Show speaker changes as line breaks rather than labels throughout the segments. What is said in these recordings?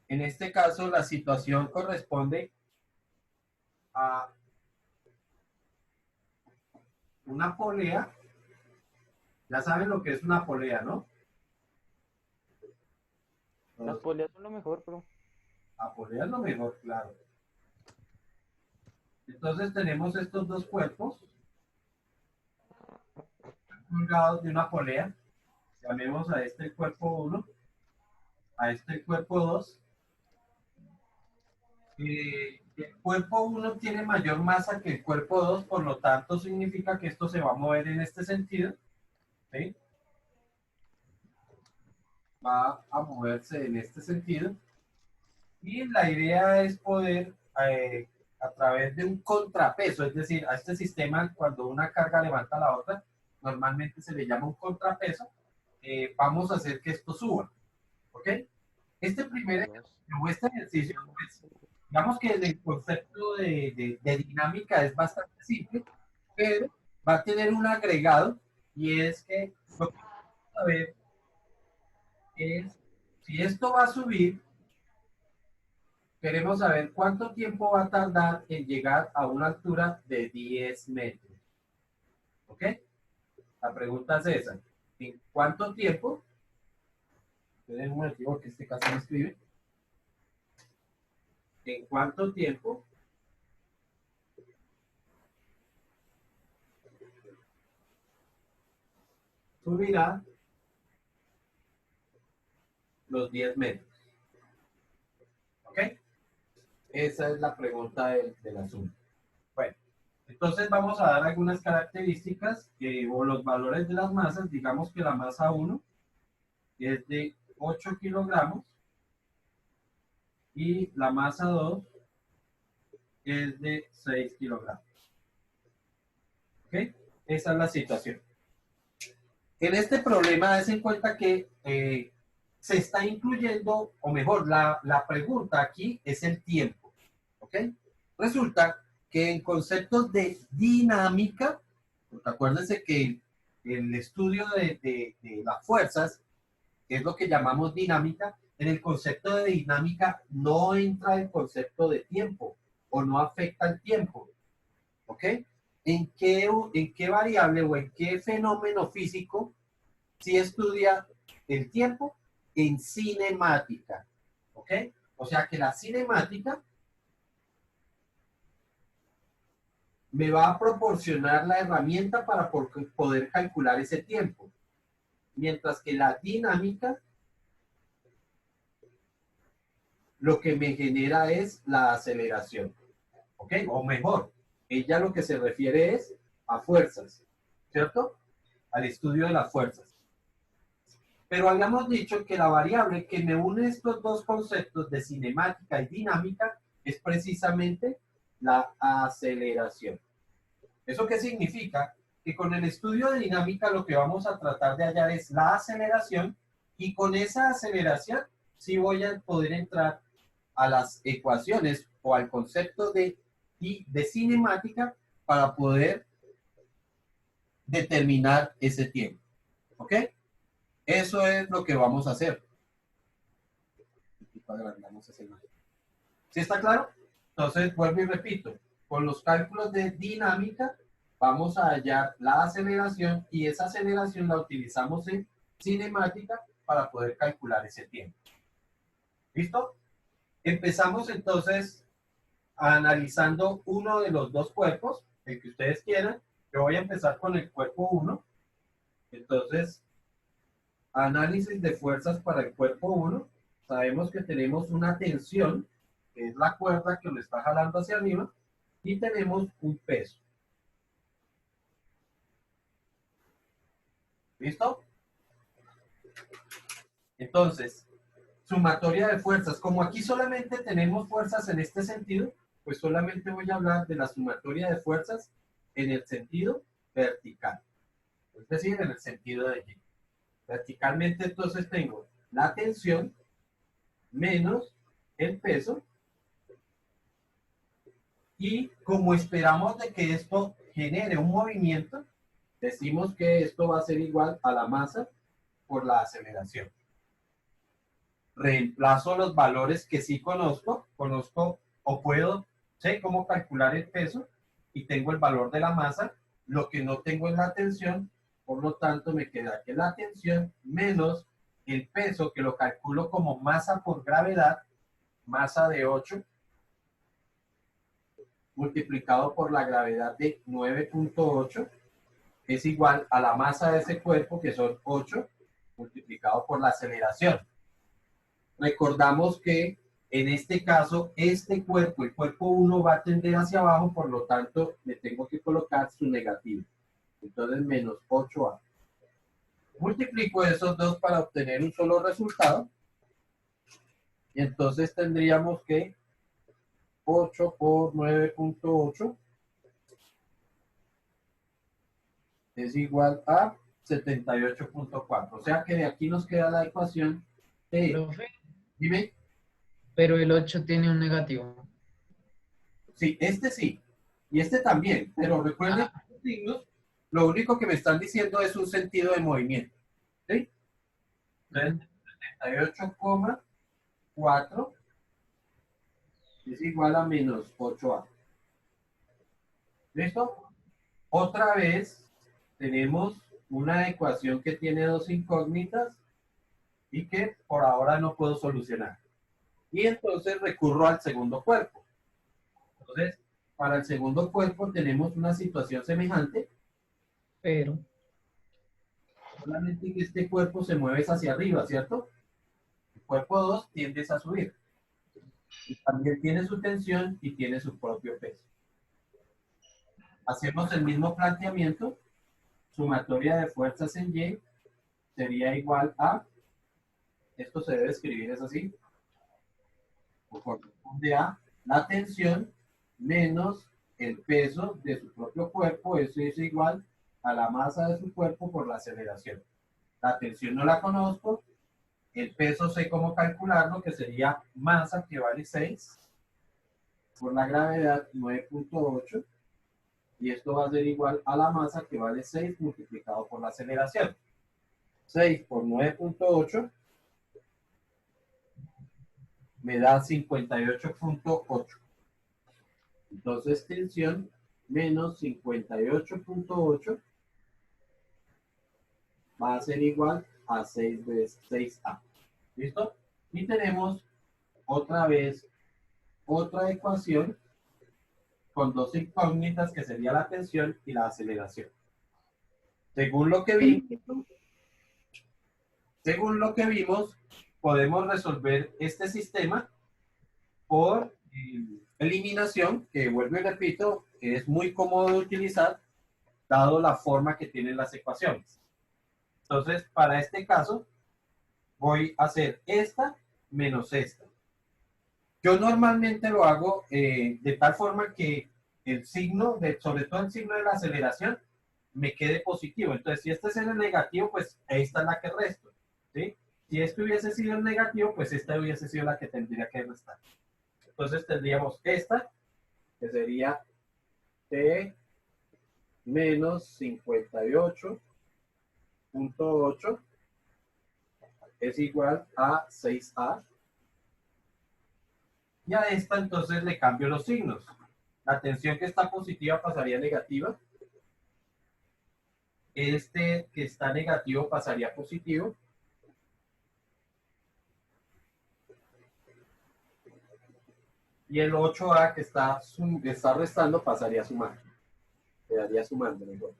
En este caso, la situación corresponde a una polea. Ya saben lo que es una polea, ¿no?
Las
Los,
poleas son lo mejor, pero
la polea es lo mejor, claro. Entonces tenemos estos dos cuerpos colgados de una polea. Llamemos a este el cuerpo uno, a este el cuerpo 2. El cuerpo uno tiene mayor masa que el cuerpo 2, por lo tanto significa que esto se va a mover en este sentido, ¿sí? Va a moverse en este sentido. Y la idea es poder, a través de un contrapeso, es decir, a este sistema, cuando una carga levanta a la otra, normalmente se le llama un contrapeso, vamos a hacer que esto suba, ¿ok? Este primer
Dios.
ejercicio o este ejercicio, pues, digamos que el concepto de dinámica es bastante simple, pero va a tener un agregado, y es que lo que vamos a ver es si esto va a subir. Queremos saber cuánto tiempo va a tardar en llegar a una altura de 10 metros. ¿Ok? La pregunta es esa. ¿En cuánto tiempo? Esperen un momentico que este caso no escribe. ¿En cuánto tiempo subirá los 10 metros? ¿Ok? Esa es la pregunta del asunto. Bueno, entonces vamos a dar algunas características o los valores de las masas. Digamos que la masa uno es de 8 kilogramos y la masa 2 es de 6 kilogramos. ¿Ok? Esa es la situación. En este problema, des en cuenta que se está incluyendo, o mejor, la pregunta aquí es el tiempo. ¿Ok? Resulta que en conceptos de dinámica, porque acuérdense que el estudio de las fuerzas, que es lo que llamamos dinámica, en el concepto de dinámica no entra el concepto de tiempo o no afecta el tiempo. ¿Ok? ¿En qué variable o en qué fenómeno físico si estudia el tiempo? En cinemática? ¿Ok? O sea que la cinemática me va a proporcionar la herramienta para poder calcular ese tiempo, mientras que la dinámica lo que me genera es la aceleración. ¿Ok? O mejor, ella lo que se refiere es a fuerzas, ¿cierto? Al estudio de las fuerzas. Pero habíamos dicho que la variable que me une estos dos conceptos de cinemática y dinámica es precisamente la aceleración. ¿Eso qué significa? Que con el estudio de dinámica lo que vamos a tratar de hallar es la aceleración, y con esa aceleración sí voy a poder entrar a las ecuaciones o al concepto de cinemática para poder determinar ese tiempo. ¿Ok? Eso es lo que vamos a hacer. Agrandamos esa imagen. ¿Sí está claro? Entonces, vuelvo y repito, con los cálculos de dinámica vamos a hallar la aceleración, y esa aceleración la utilizamos en cinemática para poder calcular ese tiempo. ¿Listo? Empezamos entonces analizando uno de los dos cuerpos, el que ustedes quieran. Yo voy a empezar con el cuerpo uno. Entonces, análisis de fuerzas para el cuerpo uno. Sabemos que tenemos una tensión, que es la cuerda que lo está jalando hacia arriba, y tenemos un peso. ¿Listo? Entonces, sumatoria de fuerzas. Como aquí solamente tenemos fuerzas en este sentido, pues solamente voy a hablar de la sumatoria de fuerzas en el sentido vertical, es decir, en el sentido de Y. Verticalmente, entonces tengo la tensión menos el peso, y como esperamos de que esto genere un movimiento, decimos que esto va a ser igual a la masa por la aceleración. reemplazo los valores que sí conozco o puedo, sé cómo calcular el peso y tengo el valor de la masa, lo que no tengo es la tensión, por lo tanto me queda que la tensión menos el peso, que lo calculo como masa por gravedad, masa de 8, multiplicado por la gravedad de 9.8, es igual a la masa de ese cuerpo, que son 8, multiplicado por la aceleración. Recordamos que en este caso, este cuerpo, el cuerpo 1 va a tender hacia abajo, por lo tanto, le tengo que colocar su negativo. Entonces, menos 8A. Multiplico esos dos para obtener un solo resultado. Y entonces tendríamos que 8 por 9.8 es igual a 78.4. O sea que de aquí nos queda la ecuación de...
Profe,
Dime.
pero el 8 tiene un negativo.
Sí, este sí. Y este también. Pero recuerden que
Ah,
los signos, lo único que me están diciendo es un sentido de movimiento. ¿Sí?
ujú.
Entonces, 78,4 es igual a menos 8A. ¿Listo? Otra vez tenemos una ecuación que tiene dos incógnitas y que por ahora no puedo solucionar. Y entonces recurro al segundo cuerpo. Entonces, para el segundo cuerpo tenemos una situación semejante,
Pero,
solamente que este cuerpo se mueve hacia arriba, ¿cierto? El cuerpo 2 tiende a subir. Y también tiene su tensión y tiene su propio peso. Hacemos el mismo planteamiento, sumatoria de fuerzas en Y sería igual a, esto se debe escribir, es así, o corresponde a la tensión menos el peso de su propio cuerpo, eso es igual a la masa de su cuerpo por la aceleración. La tensión no la conozco, el peso sé cómo calcularlo, que sería masa que vale 6 por la gravedad 9.8, y esto va a ser igual a la masa que vale 6 multiplicado por la aceleración. 6 por 9.8 me da 58.8. Entonces, tensión menos 58.8 va a ser igual a 6 veces 6A. ¿Listo? Y tenemos otra vez otra ecuación con dos incógnitas, que sería la tensión y la aceleración. Según lo que vimos, podemos resolver este sistema por eliminación, que vuelvo y repito, es muy cómodo de utilizar, dado la forma que tienen las ecuaciones. Entonces, para este caso, voy a hacer esta menos esta. Yo normalmente lo hago de tal forma que el signo, sobre todo el signo de la aceleración, me quede positivo. Entonces, si este es el negativo, pues esta es la que resto. ¿Sí? Si este hubiese sido el negativo, pues esta hubiese sido la que tendría que restar. Entonces tendríamos esta, que sería T menos 58.8 es igual a 6A. Y a esta entonces le cambio los signos. La tensión que está positiva pasaría a negativa. Este que está negativo pasaría a positivo. Y el 8A que está restando pasaría a sumar. Quedaría sumando mejor.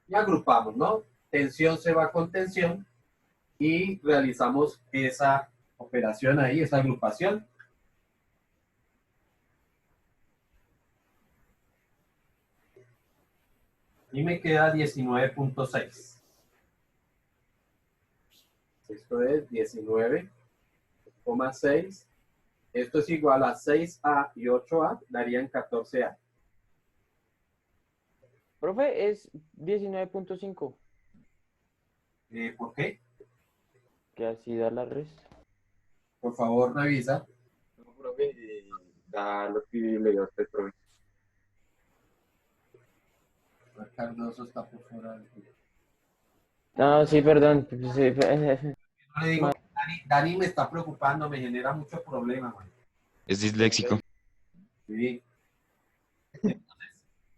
Y agrupamos, ¿no? Tensión se va con tensión y realizamos esa operación ahí, esa agrupación. Y me queda 19.6. Esto es 19,6. Esto es igual a 6A y 8A, darían 14A.
Profe, es 19.5,
¿Por qué?
que así da la res.
Por favor, revisa.
No, profe, da lo que le dio a usted, profe.
Cardoso está por fuera del...
No, sí, perdón. Sí,
No le digo que Dani me está preocupando, me genera mucho problema, man.
Es disléxico.
Sí.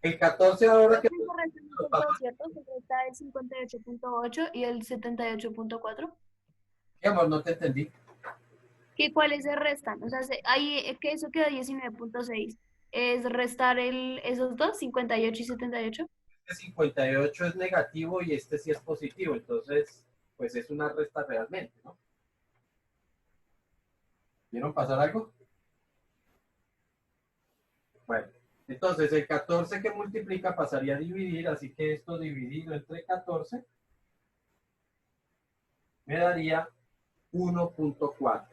El 14 ahora que...
Se restan los dos, ¿cierto? Se resta el 58.8 y el 78.4.
¿Qué, amor? No te entendí.
¿Qué cuáles se restan? O sea, ahí que eso queda 19.6. ¿Es restar esos dos, 58 y 78?
Este 58 es negativo y este sí es positivo, entonces, pues es una resta realmente, ¿no? ¿Vieron pasar algo? Bueno, entonces el 14 que multiplica pasaría a dividir, así que esto dividido entre 14 me daría 1.4.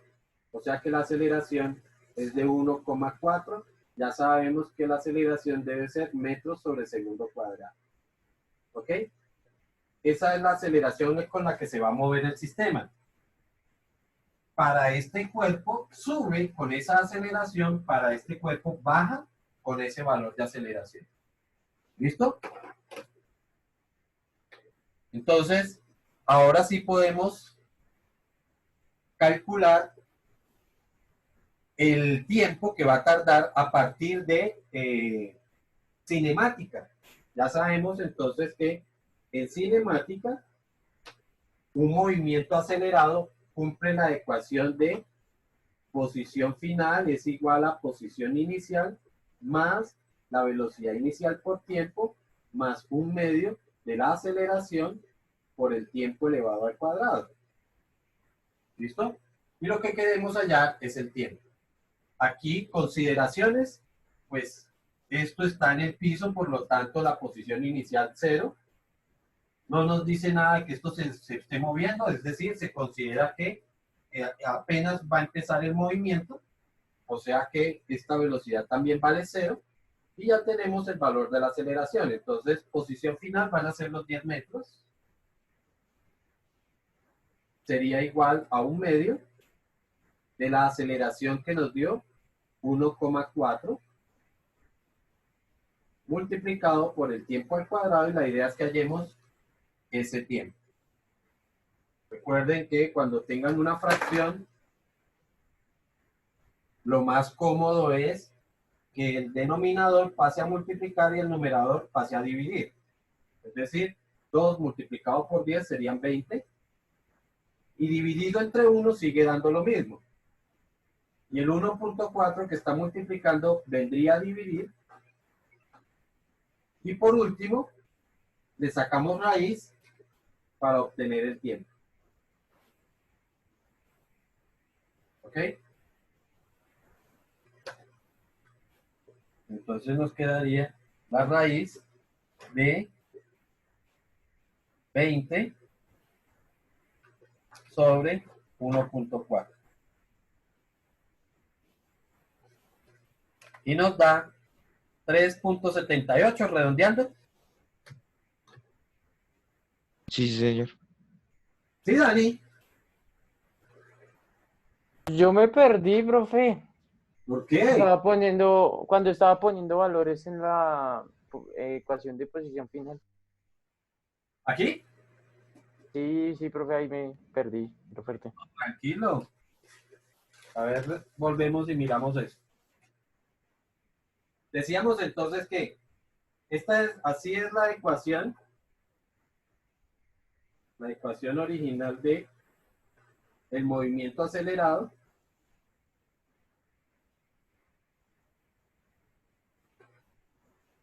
O sea que la aceleración es de 1,4. Ya sabemos que la aceleración debe ser metros sobre segundo cuadrado. ¿Ok? Esa es la aceleración con la que se va a mover el sistema. Para este cuerpo sube con esa aceleración, para este cuerpo baja con ese valor de aceleración. ¿Listo? Entonces, ahora sí podemos calcular el tiempo que va a tardar a partir de cinemática. Ya sabemos entonces que en cinemática un movimiento acelerado cumple la ecuación de posición final es igual a posición inicial más la velocidad inicial por tiempo más un medio de la aceleración por el tiempo elevado al cuadrado. ¿Listo? Y lo que queremos hallar es el tiempo. Aquí, consideraciones, pues esto está en el piso, por lo tanto la posición inicial 0. No nos dice nada que esto se esté moviendo, es decir, se considera que apenas va a empezar el movimiento, o sea que esta velocidad también vale 0, y ya tenemos el valor de la aceleración. Entonces, posición final van a ser los 10 metros. Sería igual a un medio de la aceleración que nos dio 1,4 multiplicado por el tiempo al cuadrado, y la idea es que hallemos ese tiempo. Recuerden que cuando tengan una fracción, lo más cómodo es que el denominador pase a multiplicar y el numerador pase a dividir. Es decir, 2 multiplicado por 10 serían 20, y dividido entre 1 sigue dando lo mismo. Y el 1.4 que está multiplicando vendría a dividir. Y por último, le sacamos raíz para obtener el tiempo. ¿Ok? Entonces nos quedaría la raíz de 20 sobre 1.4. Y nos da 3.78, redondeando.
Sí, señor.
Sí, Dani.
Yo me perdí, profe.
¿Por qué?
Cuando estaba poniendo valores en la ecuación de posición final.
¿Aquí?
Sí, sí, profe, ahí me perdí, profe.
Tranquilo. A ver, volvemos y miramos eso. Decíamos entonces que así es la ecuación original de el movimiento acelerado.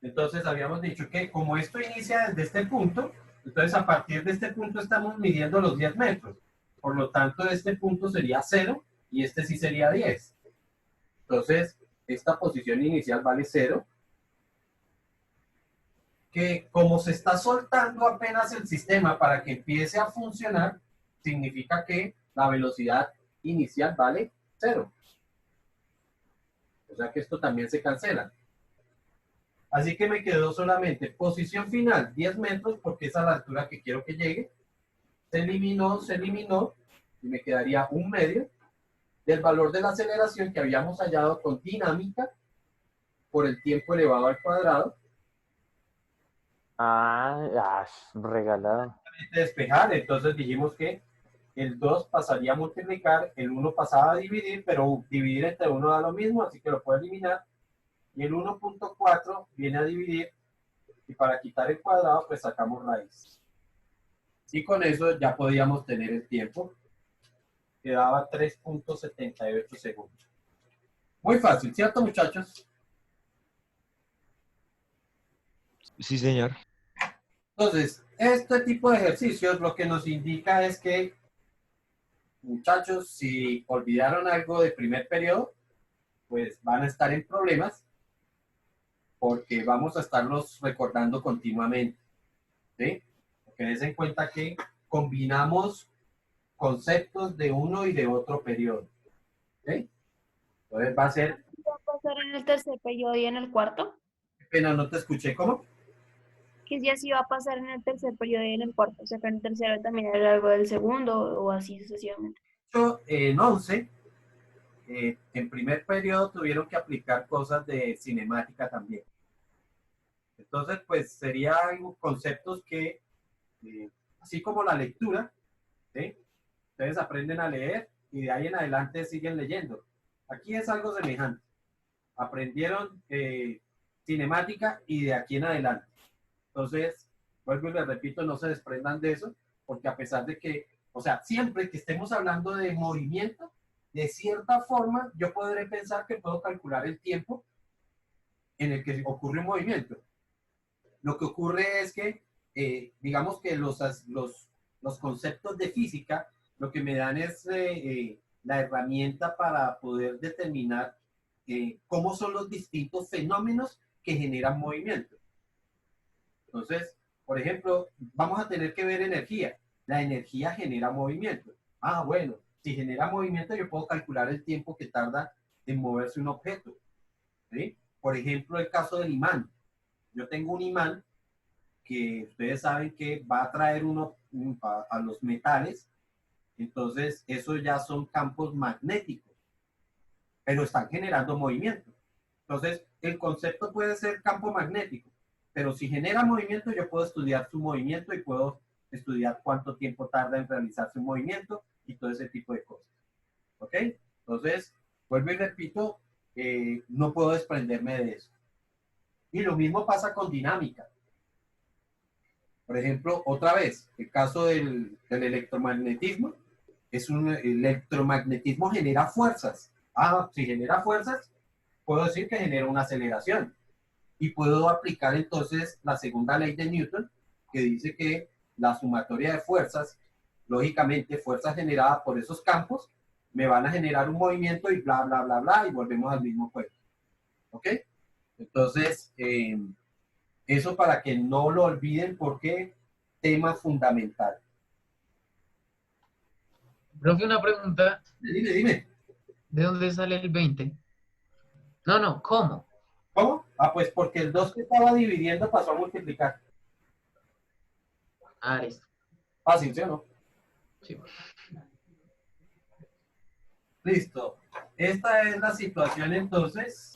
Entonces habíamos dicho que como esto inicia desde este punto, entonces a partir de este punto estamos midiendo los 10 metros. Por lo tanto, este punto sería 0 y este sí sería 10. Entonces, esta posición inicial vale 0. Que como se está soltando apenas el sistema para que empiece a funcionar, significa que la velocidad inicial vale 0. O sea que esto también se cancela. Así que me quedó solamente posición final 10 metros, porque es a la altura que quiero que llegue. Se eliminó, y me quedaría un medio del valor de la aceleración que habíamos hallado con dinámica por el tiempo elevado al cuadrado.
Regalado.
Despejar, entonces dijimos que el 2 pasaría a multiplicar, el 1 pasaba a dividir, pero dividir entre 1 da lo mismo, así que lo puedo eliminar. Y el 1.4 viene a dividir, y para quitar el cuadrado, pues sacamos raíz. Y con eso ya podíamos tener el tiempo. Quedaba 3.78 segundos. Muy fácil, ¿cierto, muchachos?
Sí, señor.
Entonces, este tipo de ejercicios lo que nos indica es que, muchachos, si olvidaron algo de primer periodo, pues van a estar en problemas porque vamos a estarlos recordando continuamente. ¿Sí? Porque des en cuenta que combinamos conceptos de uno y de otro periodo. ¿Sí? Entonces va a ser,
¿Va a pasar en el tercer periodo y en el cuarto?
pena, no te escuché, ¿cómo?
Que ya sí va a pasar en el tercer periodo y en el cuarto. O sea, que en el tercero también era algo del segundo o así sucesivamente.
En 11, en primer periodo tuvieron que aplicar cosas de cinemática también. Entonces, pues serían conceptos que, así como la lectura, ¿sí? Ustedes aprenden a leer y de ahí en adelante siguen leyendo. Aquí es algo semejante. Aprendieron cinemática y de aquí en adelante. Entonces, vuelvo y les repito, no se desprendan de eso, porque a pesar de que, o sea, siempre que estemos hablando de movimiento, de cierta forma, yo podré pensar que puedo calcular el tiempo en el que ocurre un movimiento. Lo que ocurre es que, digamos que los conceptos de física, lo que me dan es la herramienta para poder determinar cómo son los distintos fenómenos que generan movimiento. Entonces, por ejemplo, vamos a tener que ver energía. La energía genera movimiento. Ah, bueno, si genera movimiento, yo puedo calcular el tiempo que tarda en moverse un objeto. ¿Sí? Por ejemplo, el caso del imán. Yo tengo un imán que ustedes saben que va a atraer a los metales. Entonces, esos ya son campos magnéticos, pero están generando movimiento. Entonces, el concepto puede ser campo magnético, pero si genera movimiento, yo puedo estudiar su movimiento y puedo estudiar cuánto tiempo tarda en realizar su movimiento y todo ese tipo de cosas. ¿Ok? Entonces, vuelvo y repito, no puedo desprenderme de eso. Y lo mismo pasa con dinámica. Por ejemplo, otra vez, el caso del electromagnetismo, el electromagnetismo genera fuerzas. Ah, si genera fuerzas, puedo decir que genera una aceleración. Y puedo aplicar entonces la segunda ley de Newton, que dice que la sumatoria de fuerzas, lógicamente fuerzas generadas por esos campos, me van a generar un movimiento y bla, bla, bla, bla, y volvemos al mismo juego. ¿Ok? Entonces, eso para que no lo olviden porque tema fundamental.
Profe, una pregunta.
Dime, dime.
¿De dónde sale el 20? No, ¿cómo?
¿Cómo? Ah, pues porque el 2 que estaba dividiendo pasó a multiplicar.
Ah, listo.
Fácil, ¿sí o no?
Sí.
Listo. Esta es la situación entonces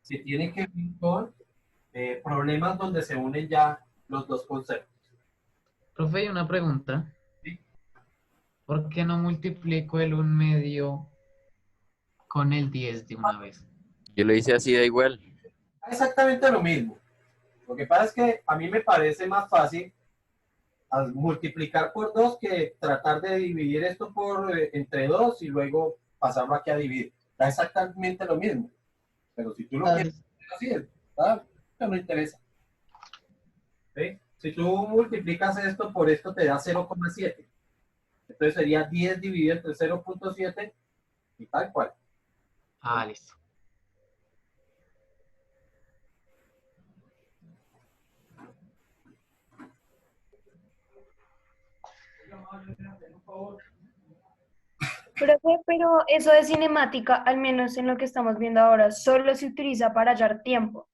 que tiene que ver con problemas donde se unen ya los dos conceptos.
Profe, hay una pregunta.
¿Sí?
¿Por qué no multiplico el 1/2 con el 10 de una vez?
Yo lo hice así, da igual.
Exactamente lo mismo. Lo que pasa es que a mí me parece más fácil multiplicar por 2 que tratar de dividir esto entre 2 y luego pasarlo aquí a dividir. Da exactamente lo mismo. Pero si tú lo quieres hacer así, no me interesa. ¿Sí? Si tú multiplicas esto por esto, te da 0,7. Entonces sería 10 dividido entre 0.7 y tal cual.
Ah, listo.
Pero eso de cinemática, al menos en lo que estamos viendo ahora, solo se utiliza para hallar tiempo.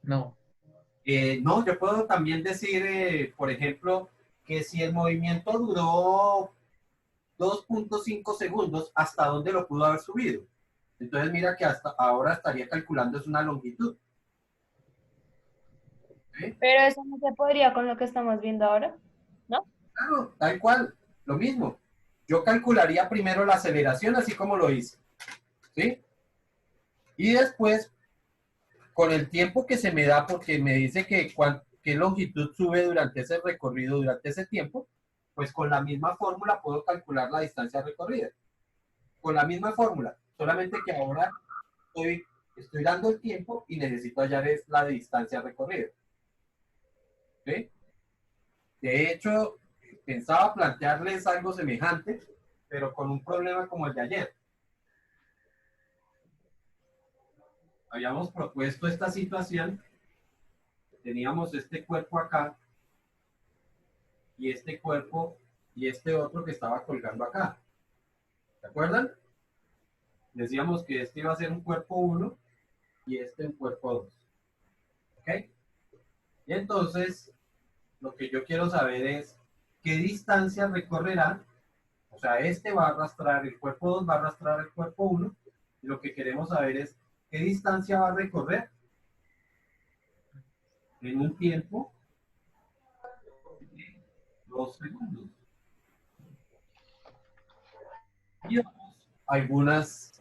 No.
No, yo puedo también decir, por ejemplo, que si el movimiento duró 2.5 segundos, ¿hasta dónde lo pudo haber subido? Entonces mira que hasta ahora estaría calculando es una longitud. ¿Sí?
Pero eso no se podría con lo que estamos viendo ahora, ¿no?
Claro, tal cual, lo mismo. Yo calcularía primero la aceleración, así como lo hice, ¿sí? Y después, con el tiempo que se me da, porque me dice que qué longitud sube durante ese recorrido, durante ese tiempo, pues con la misma fórmula puedo calcular la distancia recorrida. Con la misma fórmula, solamente que ahora estoy dando el tiempo y necesito hallar es la distancia recorrida. ¿Sí? De hecho, pensaba plantearles algo semejante, pero con un problema como el de ayer. Habíamos propuesto esta situación, teníamos este cuerpo acá, y este cuerpo, y este otro que estaba colgando acá. ¿Se acuerdan? Decíamos que este iba a ser un cuerpo 1 y este un cuerpo 2. ¿Ok? Y entonces, lo que yo quiero saber es qué distancia recorrerá. O sea, este va a arrastrar, el cuerpo 2 va a arrastrar el cuerpo 1. Y lo que queremos saber es qué distancia va a recorrer en un tiempo de 2 segundos. Y vamos a algunas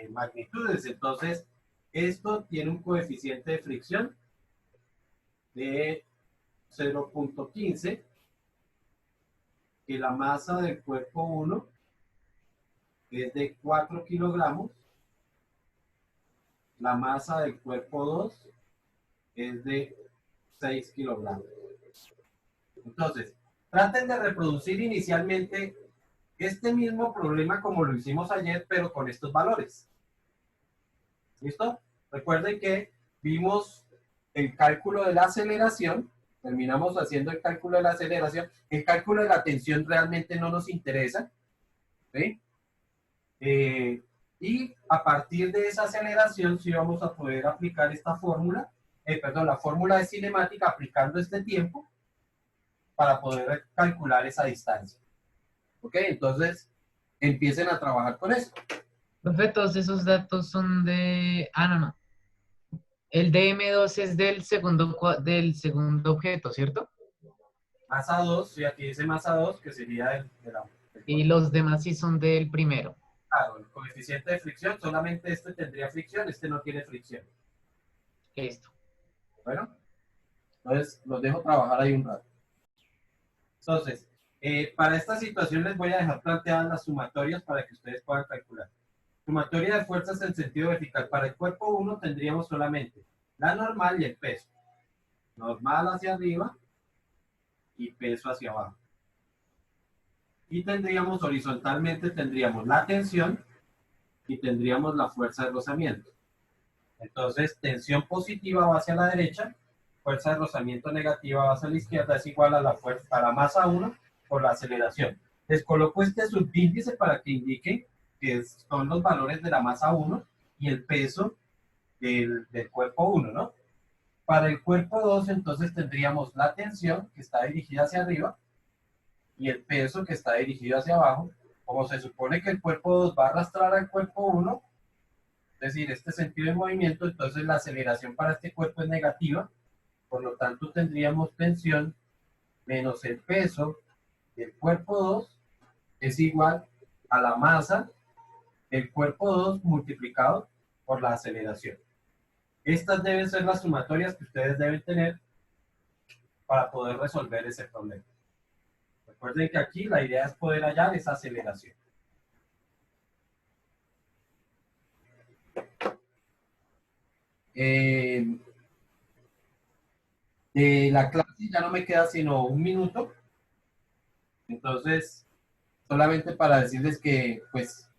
magnitudes. Entonces, esto tiene un coeficiente de fricción de 0.15, que la masa del cuerpo 1 es de 4 kilogramos, la masa del cuerpo 2 es de 6 kilogramos. Entonces, traten de reproducir inicialmente este mismo problema como lo hicimos ayer, pero con estos valores. ¿Listo? Recuerden que vimos el cálculo de la aceleración, terminamos haciendo el cálculo de la aceleración, el cálculo de la tensión realmente no nos interesa, ¿sí? Y a partir de esa aceleración sí vamos a poder aplicar esta fórmula, la fórmula de cinemática aplicando este tiempo para poder calcular esa distancia. ¿Ok? Entonces, empiecen a trabajar con eso.
Profe, todos esos datos son de... Ah, no, no. El DM2 es del segundo objeto, ¿cierto?
Masa 2, y aquí dice masa 2, que sería
Y los demás sí son del primero.
Claro, el coeficiente de fricción, solamente este tendría fricción, este no tiene fricción.
Listo.
Bueno, entonces los dejo trabajar ahí un rato. Entonces, para esta situación les voy a dejar planteadas las sumatorias para que ustedes puedan calcular. Sumatoria de fuerzas en sentido vertical. Para el cuerpo 1 tendríamos solamente la normal y el peso. Normal hacia arriba y peso hacia abajo. Y tendríamos horizontalmente, tendríamos la tensión y tendríamos la fuerza de rozamiento. Entonces, tensión positiva va hacia la derecha, fuerza de rozamiento negativa va hacia la izquierda, es igual a la masa 1 por la aceleración. Les coloco este subíndice para que indique que son los valores de la masa 1 y el peso del cuerpo 1, ¿no? Para el cuerpo 2, entonces tendríamos la tensión que está dirigida hacia arriba y el peso que está dirigido hacia abajo. Como se supone que el cuerpo 2 va a arrastrar al cuerpo 1, es decir, este sentido de movimiento, entonces la aceleración para este cuerpo es negativa, por lo tanto tendríamos tensión menos el peso del cuerpo 2 es igual a la masa del cuerpo 2 multiplicado por la aceleración. Estas deben ser las sumatorias que ustedes deben tener para poder resolver ese problema. Recuerden que aquí la idea es poder hallar esa aceleración. De la clase ya no me queda sino un minuto. Entonces, solamente para decirles que, pues,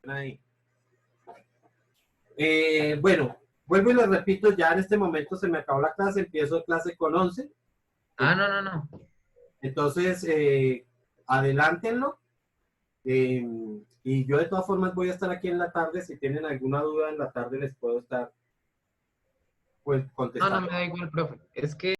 ahí. Bueno, vuelvo y les repito, ya en este momento se me acabó la clase, empiezo clase con 11.
Ah, no, no, no.
Entonces, adelántenlo. Y yo de todas formas voy a estar aquí en la tarde. Si tienen alguna duda en la tarde les puedo estar pues,
No, no
contestando.
me da igual, profe. Es que